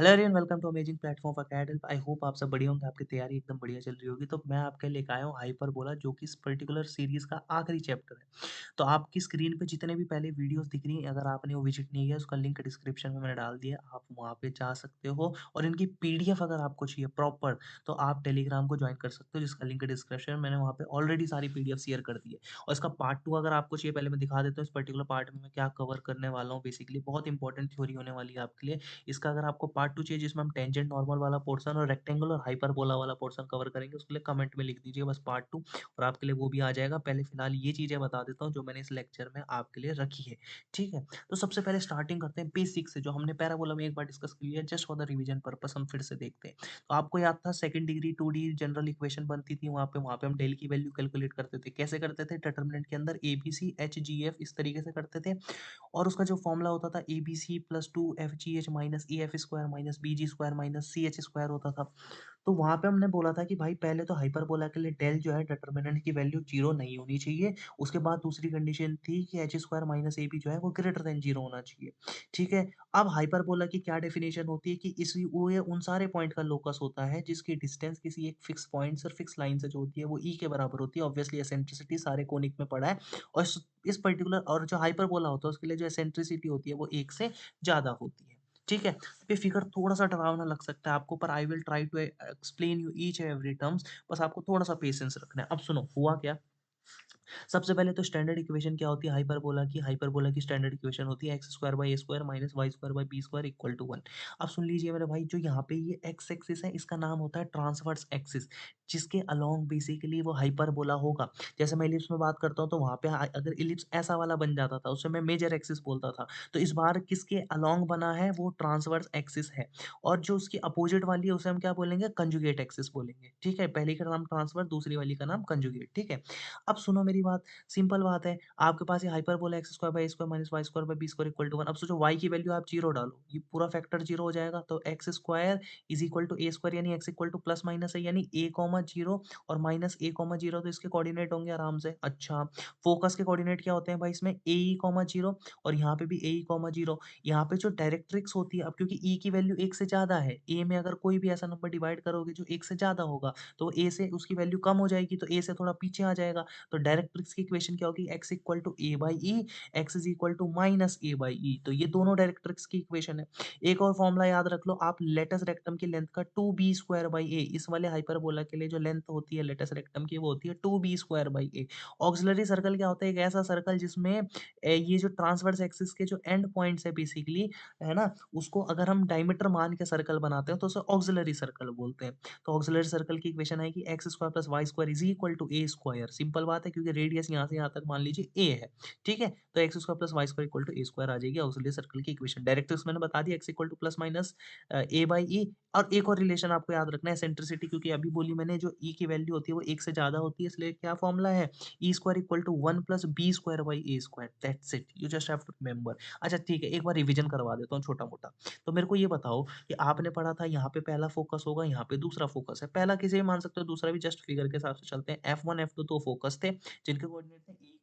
Hello everyone, welcome to amazing platform for CAD help. I hope आप सब बढ़िया होंगे, आपकी तैयारी एकदम बढ़िया चल रही होगी। तो मैं आपके लेके आया हूँ हाइपरबोला, जो कि इस पर्टिकुलर सीरीज का आखिरी चैप्टर है। तो आपकी स्क्रीन पे जितने भी पहले वीडियोस दिख रही हैं, अगर आपने वो विजिट नहीं किया, उसका लिंक डिस्क्रिप्शन में मैंने डाल दिया, आप वहाँ पे जा सकते हो। और इनकी पीडीएफ अगर आपको चाहिए प्रॉपर, तो आप टेलीग्राम को ज्वाइन कर सकते हो, जिसका लिंक डिस्क्रिप्शन में मैंने वहाँ पे ऑलरेडी सारी पीडीएफ शेयर कर दी है। और इसका पार्ट टू अगर आपको चाहिए, पहले मैं दिखा देता हूँ इस पर्टिकुलर पार्ट में मैं क्या कवर करने वाला हूँ। बेसिकली बहुत इंपॉर्टेंट थ्योरी होने वाली है आपके लिए। इसका अगर आपको पार्ट 2 चाहिए, जिसमें हम टेंजेंट नॉर्मल वाला पोर्शन और रेक्टेंगल और हाइपरबोला वाला पोर्शन कवर करेंगे, उसके लिए कमेंट में लिख दीजिए बस पार्ट 2, और आपके लिए वो भी आ जाएगा। पहले फिलहाल ये चीज़ें बता देता हूँ जो मैंने इस लेक्चर में आपके लिए रखी है, ठीक है? तो सबसे पहले स्टार्टिंग करते हैं बेसिक से, जो हमने पैराबोला में एक बार डिस्कस कर लिया, just for the revision purpose हम फिर से देखते हैं। तो आपको याद था second degree 2D general equation बनती थी वहाँ पे हम डेल की वैल्यू कैलकुलेट करते थे। कैसे करते थे? डिटरमिनेंट के अंदर एबीसी, एचजीएफ इस तरीके से करते थे। और उसका जो फॉर्मूला होता था A B C plus two F G H minus A F square minus B G square minus C H square होता था। तो वहाँ पे हमने बोला था कि भाई पहले तो हाइपरबोला के लिए डेल जो है डिटर्मिनेंट की वैल्यू जीरो नहीं होनी चाहिए। उसके बाद दूसरी कंडीशन थी कि H square minus A B जो है वो ग्रेटर देन जीरो होना चाहिए। ठीक है। अब हाइपरबोला की क्या डेफिनेशन होती है कि इस वो ये उन सारे पॉइंट का लोकस होता है जिसकी डिस्टेंस किसी एक फिक्स पॉइंट और फिक्स लाइन से जो होती है वो ई के बराबर होती है। ऑब्वियसली एसेंट्रिसिटी सारे कोनिक में पड़ा है। और इस पर्टिकुलर और जो हाइपरबोला होता है उसके लिए जो एसेंट्रिसिटी होती है वो एक से ज़्यादा होती है। ठीक है। ये फिगर थोड़ा-सा डरावना लग सकता है आपको, पर I will try to explain you each and every terms. बस आपको थोड़ा-सा पेशेंस रखना है। अब सुनो हुआ क्या? सबसे पहले तो स्टैंडर्ड इक्वेशन क्या होती है हाइपरबोला की स्टैंडर्ड इक्वेशन होती है X square by A square minus Y square by B square equal to 1। अब सुन लीजिए मेरे भाई, जो यहाँ पे ये एक्स एक्सिस है इसका नाम होता है ट्रांसवर्स एक्सिस, जिसके अलोंग बेसिकली वो हाइपरबोला होगा। जैसे मैं इलिप्स में बात करता हूँ तो वहाँ पे अगर इलिप्स ऐसा वाला बन जाता था उसे मैं मेजर एक्सिस बोलता था। तो इस बार किसके अलोंग बना है? वो ट्रांसवर्स एक्सिस है। और जो उसकी अपोजिट वाली है उसे हम क्या बोलेंगे? कंजुगेट एक्सिस बोलेंगे। ठीक है, पहली का नाम ट्रांसवर्स, दूसरी वाली का नाम कंजुगेट। ठीक है। अब सुनो मेरी बात, सिंपल बात है। आपके पास ये hyperbola X square by A square minus Y square by B square equal to 1। अब सोचो y की वैल्यू आप 0 डालो, ये पूरा फैक्टर 0 हो जाएगा। तो X square is equal to A square, यानी X equal to plus minus है, यानी a कॉमा 0 और माइनस a कॉमा 0, तो इसके कोऑर्डिनेट होंगे आराम से। अच्छा, फोकस के कोऑर्डिनेट क्या होते हैं भाई इसमें? ए ई कॉमा 0 और यहाँ पे भी ए ई कॉमा 0। यहाँ पे जो डायरेक्ट्रिक्स होती है, अब क्योंकि e की वैल्यू 1 से ज़्यादा है, a में अगर कोई भी ऐसा नंबर डिवाइड करोगे जो 1 से ज़्यादा होगा, तो a से उसकी वैल्यू कम हो जाएगी, तो a से थोड़ा पीछे आ जाएगा। तो डायरेक्ट्रिक्स की इक्वेशन क्या होगी? x equal to A by E, X is equal to minus A by E. तो ये दोनों डायरेक्ट्रिक्स की इक्वेशन है। एक और फॉर्मूला याद रख लो आप, लेटस रेक्टम की लेंथ का टू बी स्क्वायर बाई ए। इस वाले हाइपरबोला के लिए जो लेंथ होती है लेटस रेक्टम की, वो होती है two B square by A. Auxiliary circle क्या होता है? एक ऐसा सर्कल जिसमें ये जो ट्रांसवर्स एक्सिस के जो एंड पॉइंट्स है बेसिकली, है ना, उसको अगर हम डायमीटर मान के सर्कल बनाते हैं तो उसे ऑक्सिलरी सर्कल बोलते हैं। तो ऑक्सिलरी सर्कल की इक्वेशन है कि X square plus Y square is equal to A square. Simple बात है, क्योंकि रेडियस यहाँ से यहाँ तक मान लीजिए ए है। ठीक है। तो X square plus Y square equal to A square आ जाएगी ऑक्सिलरी सर्कल की इक्वेशन। डायरेक्ट्रिक्स मैंने बता दिया, X equal to plus minus A by E. और एक और रिलेशन आपको याद रखना है, सेंट्रिसिटी, क्योंकि अभी बोली मैंने जो ई की वैल्यू होती है वो एक से ज्यादा होती है, इसलिए क्या फॉर्मूला है? E square equal to 1 plus B square by A square. That's it, you just have to remember. अच्छा ठीक है, एक बार रिवीजन करवा देता हूँ छोटा मोटा। तो मेरे को ये बताओ कि आपने पढ़ा था यहाँ पे पहला फोकस होगा, यहाँ पे दूसरा फोकस है। पहला किसे भी मान सकते हो, दूसरा भी, जस्ट फिगर के हिसाब से चलते हैं। F1 F2 दो फोकस थे जिनके कोऑर्डिनेट थे ए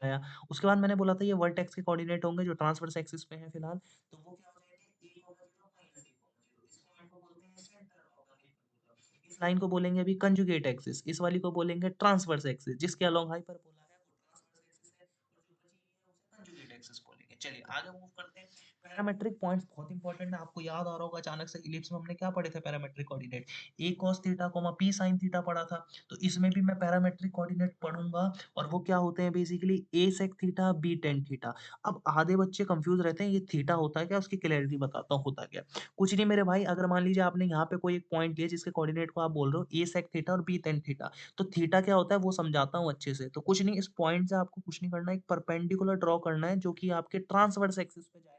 आया। उसके बाद मैंने बोला था ये वर्टेक्स के कोऑर्डिनेट होंगे जो ट्रांसवर्स एक्सिस पे हैं फिलहाल। तो वो क्या हो जाएंगे? ए कॉमा 0 माइनस ए कॉमा 0। इस पॉइंट को बोलते हैं सेंटर ऑफ द हाइपरबोला। इस लाइन को बोलेंगे अभी कंजुगेट एक्सिस, इस वाली को बोलेंगे ट्रांसवर्स एक्सिस, जिसके अलोंग हाइपरबोला है वो ट्रांसवर्स एक्सिस है, और जो बची हुई है उसे कंजुगेट एक्सिस बोलेंगे। चलिए आगे मूव करते हैं। पैरामेट्रिक पॉइंट्स बहुत इंपॉर्टेंट है, आपको याद आ रहा होगा अचानक से इलिप्स में हमने क्या पढ़े थे? पैरामेट्रिक कोऑर्डिनेट ए cos theta, p sin theta पढ़ा था। तो इसमें भी मैं पैरामेट्रिक कोऑर्डिनेट पढ़ूंगा, और वो क्या होते हैं basically? A sec theta, B tan theta. अब आधे बच्चे कंफ्यूज रहते हैं, ये थीटा होता है क्या? उसकी क्लैरिटी बताता हूँ होता क्या। कुछ नहीं मेरे भाई, अगर मान लीजिए आपने यहाँ पे कोई एक पॉइंट लिया जिसके कोऑर्डिनेट को आप बोल रहे हो ए सेक थीटा और बी टेन थीटा, तो थीटा क्या होता है वो समझाता हूँ अच्छे से। तो कुछ नहीं, इस पॉइंट से आपको कुछ नहीं करना है, एक परपेंडिकुलर ड्रॉ करना है जो कि आपके ट्रांसवर्स एक्सिस पे जाएगा।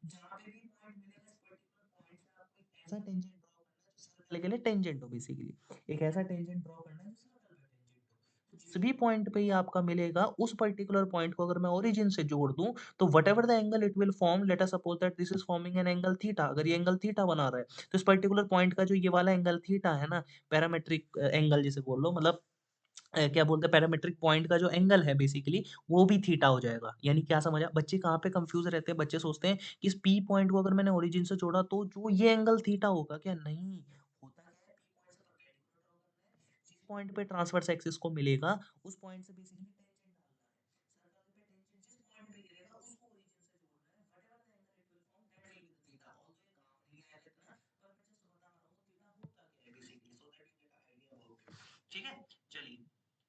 जहाँ पे भी पॉइंट मिलेगा इस पर्टिकुलर पॉइंट से आपको एक ऐसा टेंजेंट ड्रॉ करना है जो सर्कल के लिए टेंजेंट हो। बेसिकली एक ऐसा टेंजेंट ड्रॉ करना है जो सर्कल का टेंजेंट हो। तो जिस भी पॉइंट पे ये आपका मिलेगा, उस पर्टिकुलर पॉइंट को अगर मैं ओरिजिन से जोड़ दूं, तो what ever the angle it will form, let us suppose that this is forming an angle theta. अगर ये एंगल थीटा बना रहा है, तो इस पर्टिकुलर पॉइंट का जो ये वाला एंगल थीटा है ना, पैरामेट्रिक एंगल जिसे बोल लो, मतलब क्या बोलते हैं पैरामेट्रिक पॉइंट का जो एंगल है बेसिकली वो भी थीटा हो जाएगा। यानी क्या समझा? बच्चे कहाँ पे कन्फ्यूज़ रहते हैं, बच्चे सोचते हैं कि इस P पॉइंट को अगर मैंने ओरिजिन से जोड़ा तो जो ये एंगल थीटा होगा क्या? नहीं, होता क्या है P पॉइंट से परपेंडिकुलर ड्रॉ करना है, जिस पॉइंट पे ट्रांसवर्स एक्सिस को मिलेगा उस पॉइंट से बेसिकली टेंजेंट डालना है। सर्कल पे टेंजेंट जिस पॉइंट पे गिरेगा उसको ओरिजिन से जोड़ना है। Whatever the angle it will form that will be the theta. Although ये काम नहीं आया इतना, पर मैं जस्ट बता रहा हूँ थीटा होता क्या है basically, so that you get idea about it. ठीक है? चलिए।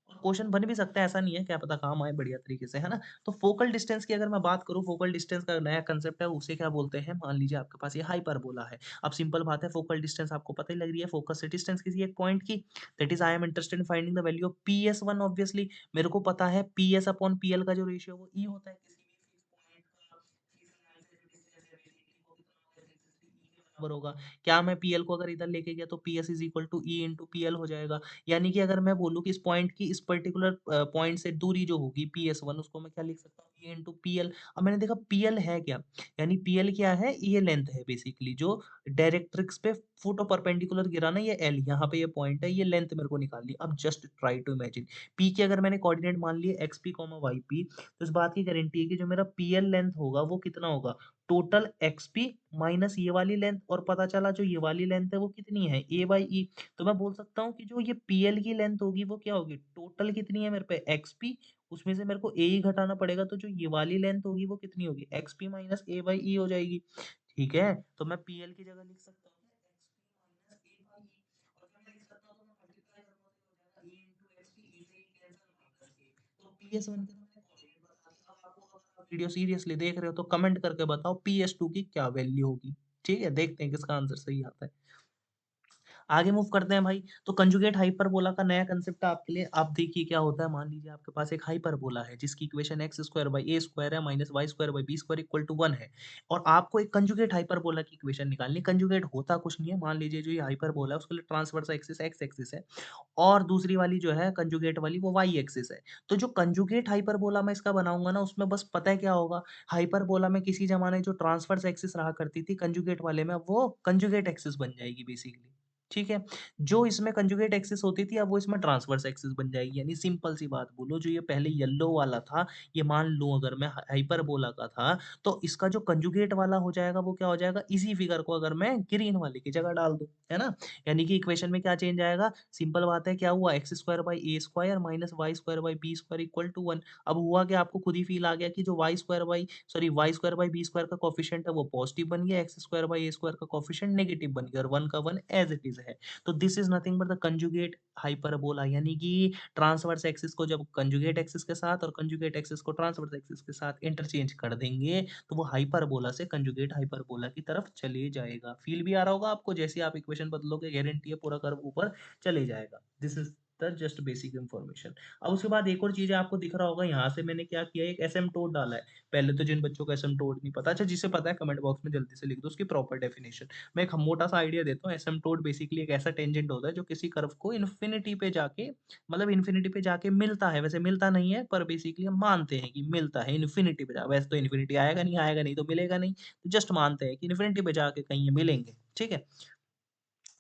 और क्वेश्चन बन भी सकता है, ऐसा नहीं है, क्या पता काम आए बढ़िया तरीके से, है ना? तो फोकल डिस्टेंस की अगर मैं बात करूँ, फोकल डिस्टेंस का नया कंसेप्ट है, उसे क्या बोलते हैं? मान लीजिए आपके पास ये हाइपरबोला है। अब सिंपल बात है, फोकल डिस्टेंस आपको पता ही लग रही है, फोकस से डिस्टेंस किसी एक पॉइंट की, that is I am interested in finding the value of PS1 obviously. मेरे को पता है PS अपॉन PL का जो रेशियो है वो E होता है किसी भी फिक्स पॉइंट का, किसी लाइन से जो डिस्टेंस है बेसिकली वो कितना होगा, एक्सेसिटी E के बराबर होगा। क्या मैं PL को अगर इधर लेके गया तो PS is equal to E into PL हो जाएगा। यानी कि अगर मैं बोलूँ कि इस पॉइंट की इस पर्टिकुलर पॉइंट से दूरी जो होगी PS1, उसको मैं क्या लिख सकता हूँ? E into PL। अब मैंने देखा PL है क्या, यानी PL क्या है? ये लेंथ है बेसिकली जो डायरेक्ट्रिक्स पे फुट और परपेंडिकुलर गिरा ना, ये L यहाँ पे ये पॉइंट है, ये लेंथ मेरे को निकालनी है। अब just try to imagine P की अगर मैंने कोऑर्डिनेट मान लिए XP वाई पी, तो इस बात की गारंटी है कि जो मेरा PL लेंथ होगा वो कितना होगा? टोटल XP माइनस ये वाली लेंथ, और पता चला जो ये वाली लेंथ है वो कितनी है? A/E। तो मैं बोल सकता हूँ कि जो ये PL की लेंथ होगी वो क्या होगी? टोटल कितनी है मेरे पे? XP, उसमें से मेरे को A ही घटाना पड़ेगा, तो जो ये वाली लेंथ होगी वो कितनी होगी? XP माइनस A/E हो जाएगी। ठीक है? तो मैं PL की जगह लिख सकता हूँ XP माइनस A/E, और क्या मैं लिख सकता हूँ? तो मैं मल्टीप्लाई करूँगा तो ये हो जाएगा E इंटू XP, E से E कैंसिल माइनस A। तो PS1 का तो मैंने कोऑर्डिनेट बता दिया। अब आपको, अगर आप वीडियो सीरियसली देख रहे हो तो कमेंट करके बताओ PS2 की क्या वैल्यू होगी। ठीक है? देखते हैं किसका आंसर सही आता है। आगे मूव करते हैं भाई। तो कंजुगेट हाइपरबोला का नया कंसेप्ट है आपके लिए। आप देखिए क्या होता है, मान लीजिए आपके पास एक हाइपरबोला है जिसकी equation X square by A square है minus Y square by B square equal to 1 है, और आपको एक कंजुगेट हाइपरबोला की इक्वेशन निकालनी। कंजुगेट होता कुछ नहीं है, मान लीजिए जो ये हाइपरबोला है उसके लिए ट्रांसवर्स एक्सिस एक्स एक्सिस है, और दूसरी वाली जो है कंजुगेट वाली वो वाई एक्सिस है। तो जो कंजुगेट हाइपरबोला मैं इसका बनाऊंगा ना, उसमें बस पता है क्या होगा? हाइपरबोला में किसी जमाने जो ट्रांसवर्स एक्सिस रहा करती थी, कंजुगेट वाले में वो कंजुगेट एक्सिस बन जाएगी बेसिकली। ठीक है? जो इसमें कंजुगेट एक्सिस होती थी, अब वो इसमें ट्रांसवर्स एक्सिस बन जाएगी। यानी सिंपल सी बात बोलो, जो ये पहले येलो वाला था, ये मान लूँ अगर मैं हाइपरबोला का था, तो इसका जो कंजुगेट वाला हो जाएगा वो क्या हो जाएगा? इसी फिगर को अगर मैं ग्रीन वाले की जगह डाल दूँ, है ना? यानी कि इक्वेशन में क्या चेंज आएगा? सिंपल बात है, क्या हुआ? X square by A square minus Y square by B square equal to 1। अब हुआ कि आपको खुद ही फील आ गया कि जो Y square by B square का कोफिशिएंट है वो पॉजिटिव बन गया, X square by A square का कोफिशिएंट नेगेटिव बन गया, और 1 का 1 एज इट इज है। तो this is nothing but the conjugate hyperbola. यानी कि ट्रांसवर्स एक्सिस को जब कंजुगेट एक्सिस के साथ और कंजुगेट एक्सिस को ट्रांसवर्स एक्सिस के साथ इंटरचेंज कर देंगे, तो वो हाइपरबोला से कंजुगेट हाइपरबोला की तरफ चले जाएगा। फील भी आ रहा होगा आपको, जैसे आप इक्वेशन बदलोगे गारंटी है पूरा कर्व ऊपर चले जाएगा। This is the just basic information. अब उसके बाद एक और चीज आपको दिख रहा होगा, यहाँ से मैंने क्या किया, एक एसिम्प्टोट डाला है। पहले तो जिन बच्चों को एसिम्प्टोट नहीं पता, अच्छा जिसे पता है कमेंट बॉक्स में जल्दी से लिख दो उसकी प्रॉपर डेफिनेशन। मैं एक मोटा सा आइडिया देता हूँ। एसिम्प्टोट बेसिकली एक ऐसा टेंजेंट होता है जो किसी कर्व को इन्फिनिटी पे जाके, मतलब इन्फिनिटी पे जाके मिलता है, वैसे मिलता नहीं है पर बेसिकली हम मानते हैं कि मिलता है इन्फिनिटी पे जा, वैसे तो इन्फिनिटी आएगा नहीं तो मिलेगा नहीं, तो जस्ट मानते हैं कि इन्फिनिटी पे जाके कहीं ये मिलेंगे। ठीक है?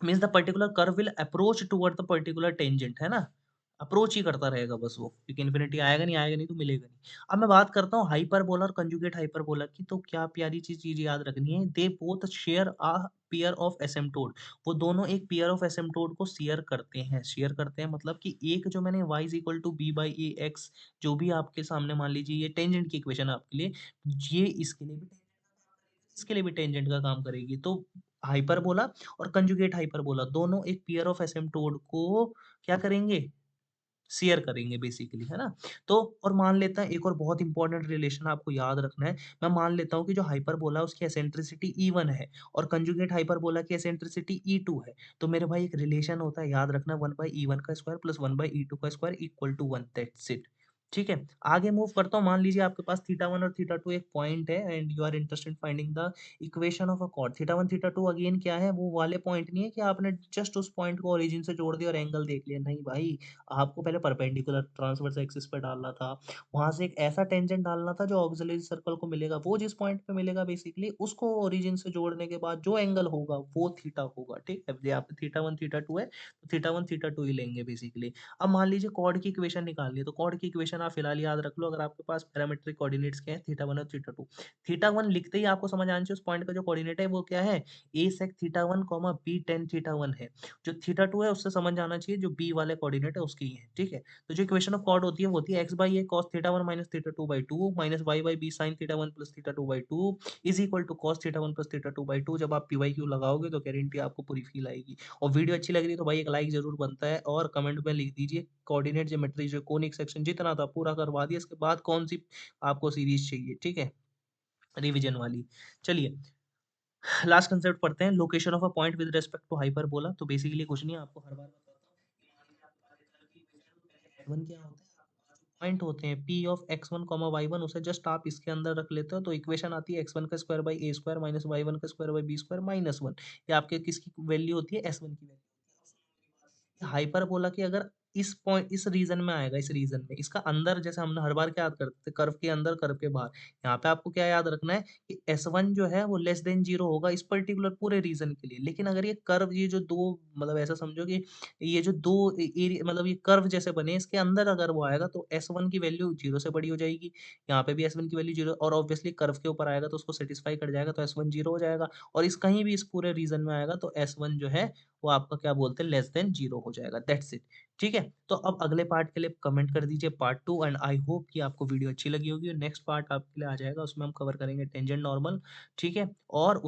Means the particular curve will approach toward the particular tangent, है ना? अप्रोच ही करता रहेगा बस वो, क्योंकि इन्फिनिटी आएगा नहीं तो मिलेगा नहीं। अब मैं बात करता हूँ हाइपरबोला और कंजुगेट हाइपरबोला की, तो क्या प्यारी चीज याद रखनी है, they both share a pair of asymptote. वो दोनों एक पेयर ऑफ एसिम्प्टोट को शेयर करते हैं, मतलब कि एक जो मैंने y is equal to B by A X, जो भी आपके सामने मान लीजिए ये टेंजेंट की इक्वेशन है आपके लिए, ये इसके लिए भी टेंजेंट का काम करेगी। तो हाइपरबोला और कंजुगेट हाइपरबोला दोनों एक पेयर ऑफ एसिम्प्टोट को क्या करेंगे? शेयर करेंगे बेसिकली, है ना? तो और मान लेते हैं एक और बहुत इंपॉर्टेंट रिलेशन आपको याद रखना है। मैं मान लेता हूँ कि जो हाइपरबोला है उसकी एसेंट्रिसिटी E1 है और कंजुगेट हाइपरबोला की एसेंट्रिसिटी E2 है। तो मेरे भाई एक रिलेशन होता है, याद रखना, 1/E1 का स्क्वायर प्लस 1/E2 का square equal to 1, that's it. ठीक है, आगे मूव करता हूँ, मान लीजिए आपके पास थीटा 1 और थीटा 2 एक पॉइंट है and you are interested finding the equation of a chord. Theta 1 theta 2 again क्या है, वो वाले पॉइंट नहीं है कि आपने जस्ट उस पॉइंट को ओरिजिन से जोड़ दिया और एंगल देख लिया, नहीं भाई, आपको पहले परपेंडिकुलर ट्रांसवर्स एक्सिस पे डालना था, वहां से एक ऐसा टेंजेंट डालना था जो ऑक्सिलरी सर्कल को मिलेगा, वो जिस पॉइंट पे मिलेगा बेसिकली उसको ओरिजिन से जोड़ने के बाद जो एंगल होगा वो थीटा होगा। ठीक है, यहाँ पे थीटा 1 थीटा 2 है, तो थीटा 1 थीटा 2 ही लेंगे बेसिकली। अब मान लीजिए कॉर्ड की इक्वेशन निकालनी है, तो कॉर्ड की इक्वेशन आप फिलहाल याद रख लो, अगर आपके पास पैरामीट्रिक कोऑर्डिनेट्स क्या है, थीटा 1 और थीटा 2। थीटा 1 लिखते ही आपको समझ आना चाहिए उस पॉइंट का जो कोऑर्डिनेट है वो क्या है, a sec theta 1, b tan theta 1 है। जो थीटा 2 है उससे समझ आना चाहिए जो b वाले कोऑर्डिनेट है उसकी ही है, ठीक है। तो जो इक्वेशन ऑफ कॉर्ड होती है वो होती है x/a cos theta 1 minus theta 2 by 2 minus y/b sin theta 1 plus theta 2 by 2 is equal to cos theta 1 plus theta 2 by 2। जब आप py/q लगाओगे तो गारंटी आपको पूरी फील आएगी। और वीडियो अच्छी लग रही है तो भाई एक लाइक जरूर बनता है, और कमेंट में लिख दीजिए कोऑर्डिनेट ज्योमेट्री जो कोनिक सेक्शन जितना था पूरा करवा दिया, इसके बाद कौन सी आपको सीरीज चाहिए, ठीक है, रिवीजन वाली। चलिए लास्ट कंसेप्ट पढ़ते हैं, location of a point with respect to hyperbola. तो बेसिकली कुछ नहीं है, आपको हर बार बताता हूँ कि मान लीजिए आपके पास एक कर्व की इक्वेशन है, तो पहले F1 क्या होता है, आपके पास जो पॉइंट होते हैं P ऑफ x1 y1, उसे जस्ट आप इसके अंदर रख लेते हो, तो इक्वेशन आती है x1 का square by a square minus y1 का square by b square minus 1। ये आपके किसकी वैल्यू होती है, S1 की वैल्यू होती है। हाइपरबोला की अगर इस पॉइंट इस रीजन में आएगा, इस रीजन में इसका अंदर, जैसे हमने हर बार क्या याद करते थे, कर्व के अंदर कर्व के बाहर, यहाँ पे आपको क्या याद रखना है कि S1 जो है वो लेस देन 0 होगा इस पर्टिकुलर पूरे रीजन के लिए। लेकिन अगर ये कर्व, ये जो दो, मतलब ऐसा समझो कि ये जो दो एरिया, मतलब ये कर्व जैसे बने, इसके अंदर अगर वो आएगा तो S1 की वैल्यू 0 से बड़ी हो जाएगी, यहाँ पे भी S1 की वैल्यू 0, और ऑब्वियसली कर्व के ऊपर आएगा तो उसको सेटिस्फाई कर जाएगा, तो S1 0 हो जाएगा। और इस कहीं भी इस पूरे रीजन में आएगा तो S1 जो है वो आपका क्या बोलते हैं, लेस देन 0 हो जाएगा, दैट्स इट। ठीक है, तो अब अगले पार्ट के लिए कमेंट कर दीजिए पार्ट 2, एंड आई होप कि आपको वीडियो अच्छी लगी होगी। नेक्स्ट पार्ट आपके लिए आ जाएगा, उसमें हम कवर करेंगे टेंजेंट नॉर्मल, ठीक है। और